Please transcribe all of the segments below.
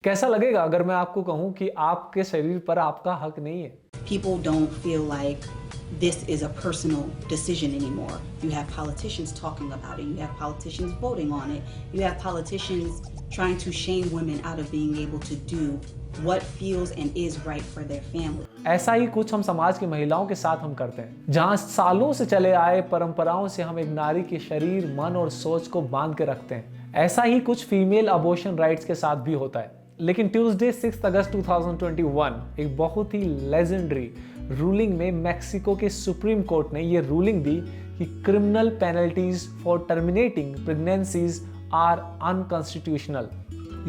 कैसा लगेगा अगर मैं आपको कहूं कि आपके शरीर पर आपका हक नहीं है? People don't feel like this is a personal decision anymore. You have politicians talking about it. You have politicians voting on it. You have politicians trying to shame women out of being able to do what feels and is right for their family. ऐसा ही कुछ हम समाज की महिलाओं के साथ हम करते हैं, जहां सालों से चले आए परंपराओं से हम एक नारी के शरीर, मन और सोच को बांध के रखते हैं। ऐसा ही कुछ फीमेल अबॉर्शन राइट्स के साथ भी होता है। लेकिन ट्यूसडे 6 अगस्त 2021 एक बहुत ही लेजेंडरी रूलिंग में मेक्सिको के सुप्रीम कोर्ट ने यह रूलिंग दी कि criminal penalties for terminating pregnancies are unconstitutional.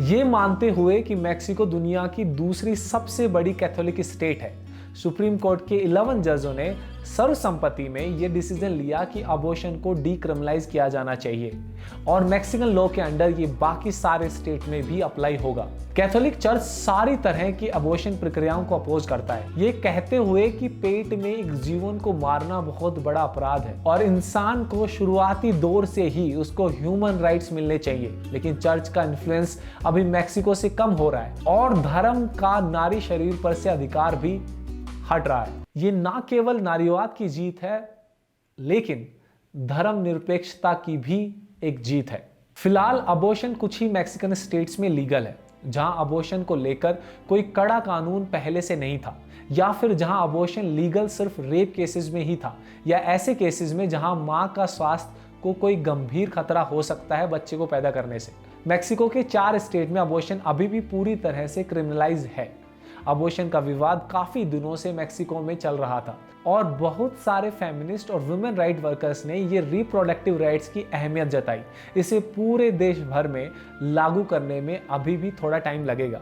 ये मानते हुए कि मेक्सिको दुनिया की दूसरी सबसे बड़ी कैथोलिक स्टेट है, सुप्रीम कोर्ट के 11 जजों ने सर्वसम्मति में यह डिसीजन लिया कि अबॉर्शन को डीक्रिमिनलाइज किया जाना चाहिए और मैक्सिकन लॉ के अंडर ये बाकी सारे स्टेट में भी अप्लाई होगा। कैथोलिक चर्च सारी तरह की अबॉर्शन प्रक्रियाओं को अपोज करता है, ये कहते हुए कि पेट में एक जीवन को मारना बहुत बड़ा अपराध है और इंसान को शुरुआती दौर से ही उसको ह्यूमन राइट्स मिलने चाहिए। लेकिन चर्च का इन्फ्लुएंस अभी मैक्सिको से कम हो रहा है और धर्म का नारी शरीर पर से अधिकार भी हट रहा है। ये ना केवल नारीवाद की जीत है, लेकिन धर्मनिरपेक्षता की भी एक जीत है। फिलहाल अबॉर्शन कुछ ही मैक्सिकन स्टेट्स में लीगल है, जहां अबॉर्शन को लेकर कोई कड़ा कानून पहले से नहीं था, या फिर जहां अबॉर्शन लीगल सिर्फ रेप केसेस में ही था, या ऐसे केसेस में जहां मां का स्वास्थ्य को कोई गंभीर खतरा हो सकता है बच्चे को पैदा करने से। मैक्सिको के 4 स्टेट में अबॉर्शन अभी भी पूरी तरह से क्रिमिनलाइज है। अबॉर्शन का विवाद काफी दिनों से मैक्सिको में चल रहा था और बहुत सारे फेमिनिस्ट और वुमेन राइट वर्कर्स ने ये रिप्रोडक्टिव राइट्स की अहमियत जताई। इसे पूरे देश भर में लागू करने में अभी भी थोड़ा टाइम लगेगा।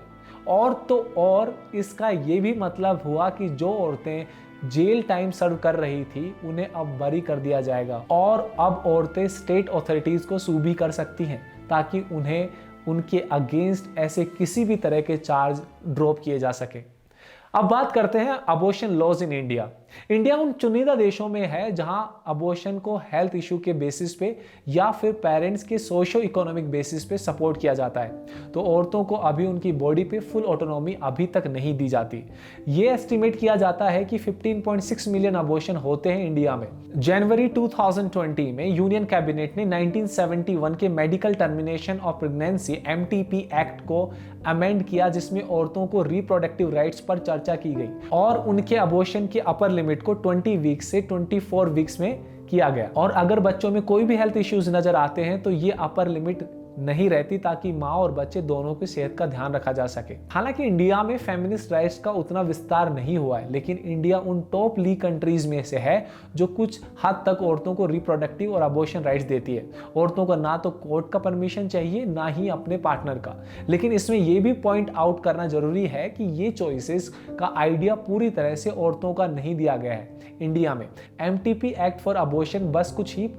और तो और इसका ये भी मतलब हुआ कि जो औरतें जेल टाइम सर्व कर रही थी उन्हें अब बरी कर दिया जाएगा और अब औरतें स्टेट अथॉरिटीज को सू भी कर सकती हैं ताकि उन्हें उनके अगेंस्ट ऐसे किसी भी तरह के चार्ज ड्रॉप किए जा सके। अब बात करते हैं abortion laws in India. India उन चुनिंदा देशों में है जहां अबॉर्शन को हेल्थ इशू के बेसिस पे या फिर पेरेंट्स के सोशो इकोनॉमिक बेसिस पे सपोर्ट किया जाता है। तो औरतों को अभी उनकी बॉडी पे फुल ऑटोनॉमी अभी तक नहीं दी जाती। ये एस्टिमेट किया जाता है कि 15.6 मिलियन अबॉर्शन होते हैं इंडिया में। जनवरी 2020 में यूनियन कैबिनेट ने 1971 के medical termination of pregnancy MTP act को अमेंड किया, जिसमें औरतों को रिप्रोडक्टिव राइट्स पर चर्चा की गई और उनके अबॉर्शन के अपर लिमिट को 20 वीक्स से 24 वीक्स में किया गया। और अगर बच्चों में कोई भी हेल्थ इश्यूज नजर आते हैं तो ये अपर लिमिट नहीं रहती, ताकि माँ और बच्चे दोनों की सेहत का ध्यान रखा जा सके। हालांकि इंडिया में फेमिनिस्ट राइट्स का उतना विस्तार नहीं हुआ है, लेकिन इंडिया उन टॉप लीग कंट्रीज में से है जो कुछ हद तक औरतों को रिप्रोडक्टिव और अबॉर्शन राइट्स देती है। औरतों को ना तो कोर्ट का परमिशन चाहिए, ना ही अपने पार्टनर का। लेकिन इसमें यह भी पॉइंट आउट करना जरूरी है कि ये चॉइसेस का आइडिया पूरी तरह से औरतों का नहीं दिया गया है। इंडिया में MTP एक्ट फॉर अबॉर्शन बस कुछ ही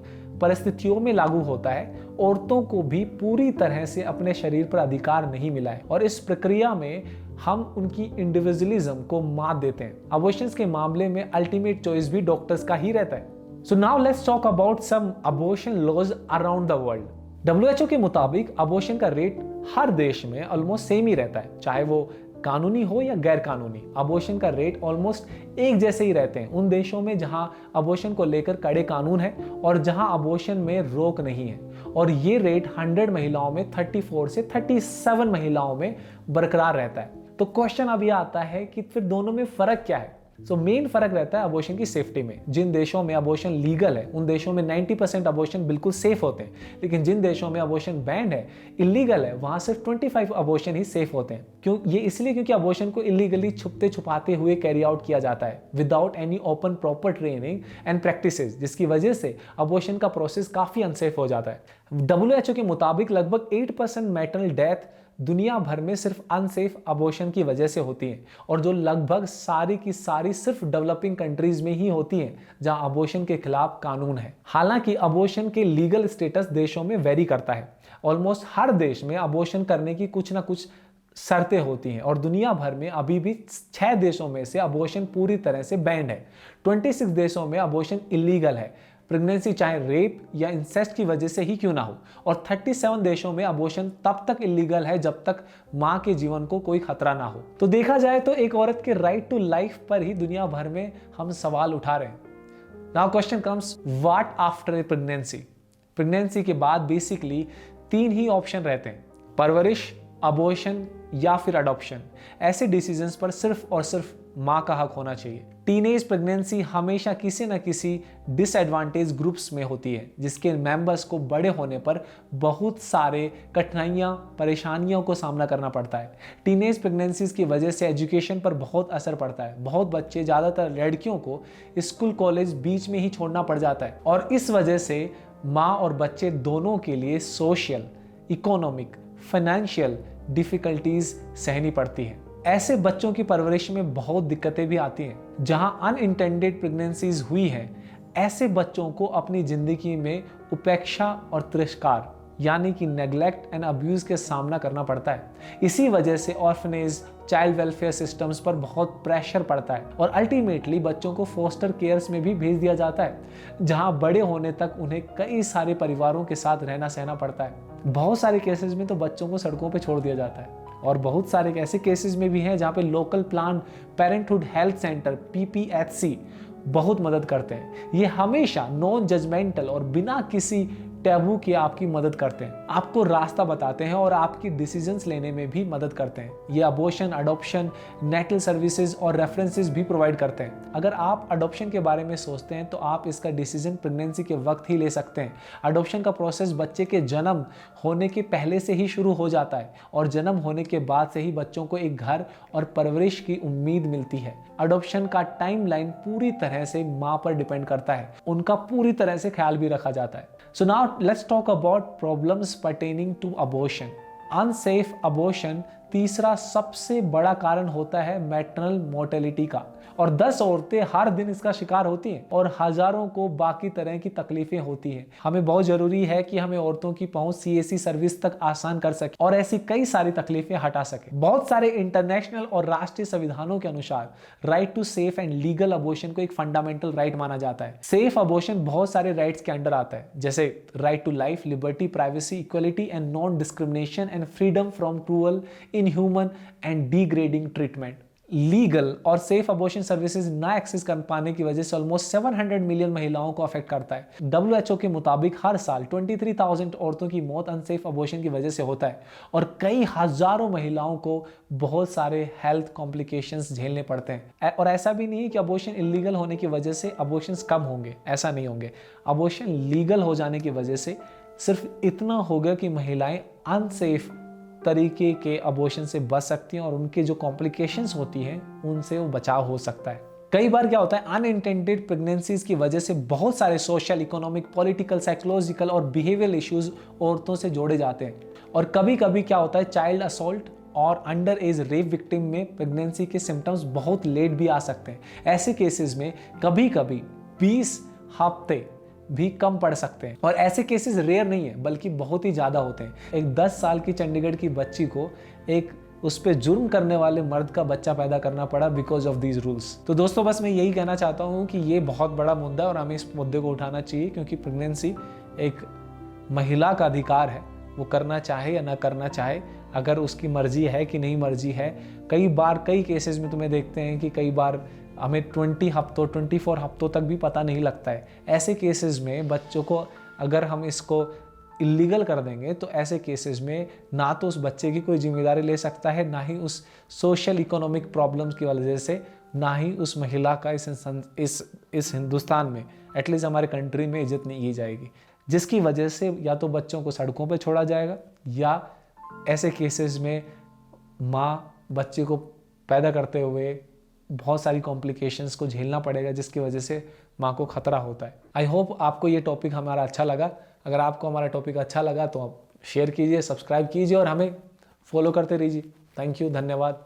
परिस्थितियों में लागू होता है। औरतों को भी पूरी तरह से अपने शरीर पर अधिकार नहीं मिला है और इस प्रक्रिया में हम उनकी इंडिविजुअलिज्म को मात देते हैं। अबॉर्शंस के मामले में अल्टीमेट चॉइस भी डॉक्टर्स का ही रहता है। So now let's talk about some abortion laws around the world. WHO के मुताबिक अबॉर्शन का रेट हर देश में ऑलमोस्ट सेम ही रहता है, चाहे वो कानूनी हो या गैर कानूनी। अबॉर्शन का रेट ऑलमोस्ट एक जैसे ही रहते हैं उन देशों में जहां अबॉर्शन को लेकर कड़े कानून है और जहां अबॉर्शन में रोक नहीं है। और ये रेट 100 महिलाओं में 34 से 37 महिलाओं में बरकरार रहता है। तो क्वेश्चन अभी आता है कि फिर दोनों में फर्क क्या है? मेन फर्क रहता है अबॉर्शन की सेफ्टी में। जिन देशों में अबॉर्शन लीगल है उन देशों में 90% अबॉर्शन बिल्कुल सेफ होते हैं, लेकिन जिन देशों में अबॉर्शन बैंड है, इलीगल है, वहां सिर्फ 25 अबॉर्शन ही सेफ होते हैं। क्यों? ये इसलिए क्योंकि अबॉर्शन को इलीगली छुपते छुपाते हुए कैरी आउट किया जाता है without any open proper training and practices, जिसकी वजह से अबॉर्शन का प्रोसेस काफी अनसेफ हो जाता है। WHO के मुताबिक लगभग 8% मैटरनल डेथ दुनिया भर में सिर्फ अनसेफ अबॉर्शन की वजह से होती हैं और जो लगभग सारी की सारी सिर्फ डेवलपिंग कंट्रीज में ही होती हैं जहां अबॉर्शन के खिलाफ कानून है। हालांकि अबॉर्शन के लीगल स्टेटस देशों में वेरी करता है। ऑलमोस्ट हर देश में अबॉर्शन करने की कुछ ना कुछ शर्तें होती हैं और दुनिया भर में अभी भी 6 देशों में से अबॉर्शन पूरी तरह से बैंड है। 26 देशों में अबॉर्शन इलीगल है। प्रेगनेंसी चाहे रेप या इंसेस्ट की वजह से ही क्यों ना हो। और 37 देशों में अबॉर्शन तब तक इलीगल है जब तक मां के जीवन को कोई खतरा ना हो। तो देखा जाए तो एक औरत के राइट टू लाइफ पर ही दुनिया भर में हम सवाल उठा रहे हैं। Now question comes, what after a pregnancy. Pregnancy के बाद बेसिकली 3 ही ऑप्शन रहते हैं, परवरिश, अबॉर्शन या फिर अडॉप्शन। ऐसे डिसीजंस पर सिर्फ और सिर्फ मां का हक होना चाहिए। टीनेज प्रेगनेंसी हमेशा किसी न किसी डिसएडवांटेज ग्रुप्स में होती है, जिसके मेंबर्स को बड़े होने पर बहुत सारे कठिनाइयां, परेशानियों को सामना करना पड़ता है। टीनेज प्रेगनेंसीज की वजह से एजुकेशन पर बहुत असर पड़ता है। बहुत बच्चे, ज़्यादातर लड़कियों को स्कूल कॉलेज बीच में ही छोड़ना पड़ जाता है और इस वजह से माँ और बच्चे दोनों के लिए सोशल, इकोनॉमिक, फाइनेंशियल डिफिकल्टीज सहनी पड़ती हैं। ऐसे बच्चों की परवरिश में बहुत दिक्कतें भी आती हैं। जहां अनइंटेंडेड प्रेगनेंसीज हुई हैं, ऐसे बच्चों को अपनी जिंदगी में उपेक्षा और तिरस्कार यानी कि नेग्लेक्ट एंड अब्यूज के सामना करना पड़ता है। इसी वजह से ऑर्फनेज, चाइल्ड वेलफेयर सिस्टम्स पर बहुत प्रेशर पड़ता है और अल्टीमेटली बच्चों को फोस्टर केयर्स में भी भेज दिया जाता है, जहां बड़े होने तक उन्हें कई सारे परिवारों के साथ रहना सहना पड़ता है। बहुत सारे केसेस में तो बच्चों को सड़कों पर छोड़ दिया जाता है और बहुत सारे ऐसे केसेस में भी हैं जहाँ पे local plan parenthood health centre PPHC बहुत मदद करते हैं। ये हमेशा नॉन जजमेंटल और बिना किसी टैबू की आपकी मदद करते हैं, आपको रास्ता बताते हैं और आपकी डिसीजंस लेने में भी मदद करते हैं। ये अबॉर्शन, अडॉप्शन, नेटल सर्विसेज और रेफरेंसेस भी प्रोवाइड करते हैं। अगर आप अडॉप्शन के बारे में सोचते हैं तो आप इसका डिसीजन प्रेगनेंसी के वक्त ही ले सकते हैं। अडॉप्शन का प्रोसेस बच्चे के जन्म होने के पहले से ही शुरू हो जाता है और जन्म होने के बाद से ही बच्चों को एक घर और परवरिश की उम्मीद मिलती है। अडॉप्शन का टाइमलाइन पूरी तरह से माँ पर डिपेंड करता है, उनका पूरी तरह से ख्याल भी रखा जाता है। So now let's talk about problems pertaining to abortion. Unsafe abortion तीसरा सबसे बड़ा कारण होता है मैटरनल मोर्टेलिटी का, और 10 औरतें हर दिन इसका शिकार होती हैं और हजारों को बाकी तरह की तकलीफें होती हैं। हमें बहुत जरूरी है कि हमें औरतों की पहुंच CAC सर्विस तक आसान कर सके और ऐसी कई सारी तकलीफें हटा सके। बहुत सारे इंटरनेशनल और राष्ट्रीय संविधानों के अनुसार right to safe and legal abortion को एक फंडामेंटल राइट माना जाता है। सेफ अबॉर्शन बहुत सारे राइट्स के अंडर आता है, जैसे right to life, liberty, privacy, equality and non discrimination and freedom from cruel, inhuman and degrading treatment. Legal और सेफ अबॉर्शन सर्विसेज ना एक्सेस कर पाने की वजह से ऑलमोस्ट 700 मिलियन महिलाओं को अफेक्ट करता है। WHO के मुताबिक हर साल 23,000 औरतों की मौत अनसेफ अबॉर्शन की वजह से होता है और कई हजारों महिलाओं को बहुत सारे हेल्थ कॉम्प्लिकेशंस झेलने पड़ते हैं। और ऐसा भी नहीं है कि अबॉर्शन इलीगल होने की वजह से अबॉर्शंस कम होंगे, ऐसा नहीं होंगे। अबॉर्शन लीगल हो जाने की वजह से सिर्फ इतना होगा कि महिलाएं अनसेफ तरीके के अबॉर्शन से बच सकती हैं और उनके जो कॉम्प्लिकेशंस होती हैं उनसे वो बचाव हो सकता है। कई बार क्या होता है, अनइंटेंडेड प्रेगनेंसीज की वजह से बहुत सारे सोशल, इकोनॉमिक, पॉलिटिकल, साइकोलॉजिकल और बिहेवियरल इश्यूज औरतों से जोड़े जाते हैं। और कभी कभी क्या होता है, चाइल्ड असॉल्ट और अंडर एज रेप विक्टिम में प्रेगनेंसी के सिम्टम्स बहुत लेट भी आ सकते हैं। ऐसे केसेस में कभी कभी 20 हफ्ते भी कम पड़ सकते हैं और ऐसे केसेस रेयर नहीं है बल्कि बहुत ही ज़्यादा होते हैं। एक 10 साल की चंडीगढ़ की बच्ची को एक उस पर जुर्म करने वाले मर्द का बच्चा पैदा करना पड़ा बिकॉज ऑफ दीज रूल्स। तो दोस्तों बस मैं यही कहना चाहता हूँ कि ये बहुत बड़ा मुद्दा है और हमें इस मुद्दे को उठाना चाहिए, क्योंकि प्रेगनेंसी एक महिला का अधिकार है, वो करना चाहे या ना करना चाहे, अगर उसकी मर्जी है कि नहीं मर्जी है। कई बार कई केसेस में तुम्हें देखते हैं कि कई बार हमें 24 हफ्तों तक भी पता नहीं लगता है। ऐसे केसेस में बच्चों को अगर हम इसको इलीगल कर देंगे तो ऐसे केसेस में ना तो उस बच्चे की कोई जिम्मेदारी ले सकता है, ना ही उस सोशल इकोनॉमिक प्रॉब्लम्स की वजह से, ना ही उस महिला का इस हिंदुस्तान में, एटलीस्ट हमारे कंट्री में इज्जत नहीं की जाएगी, जिसकी वजह से या तो बच्चों को सड़कों पर छोड़ा जाएगा या ऐसे केसेस में माँ बच्चे को पैदा करते हुए बहुत सारी कॉम्प्लिकेशंस को झेलना पड़ेगा, जिसकी वजह से माँ को खतरा होता है। आई होप आपको ये टॉपिक हमारा अच्छा लगा। अगर आपको हमारा टॉपिक अच्छा लगा तो आप शेयर कीजिए, सब्सक्राइब कीजिए और हमें फॉलो करते रहिए। थैंक यू, धन्यवाद।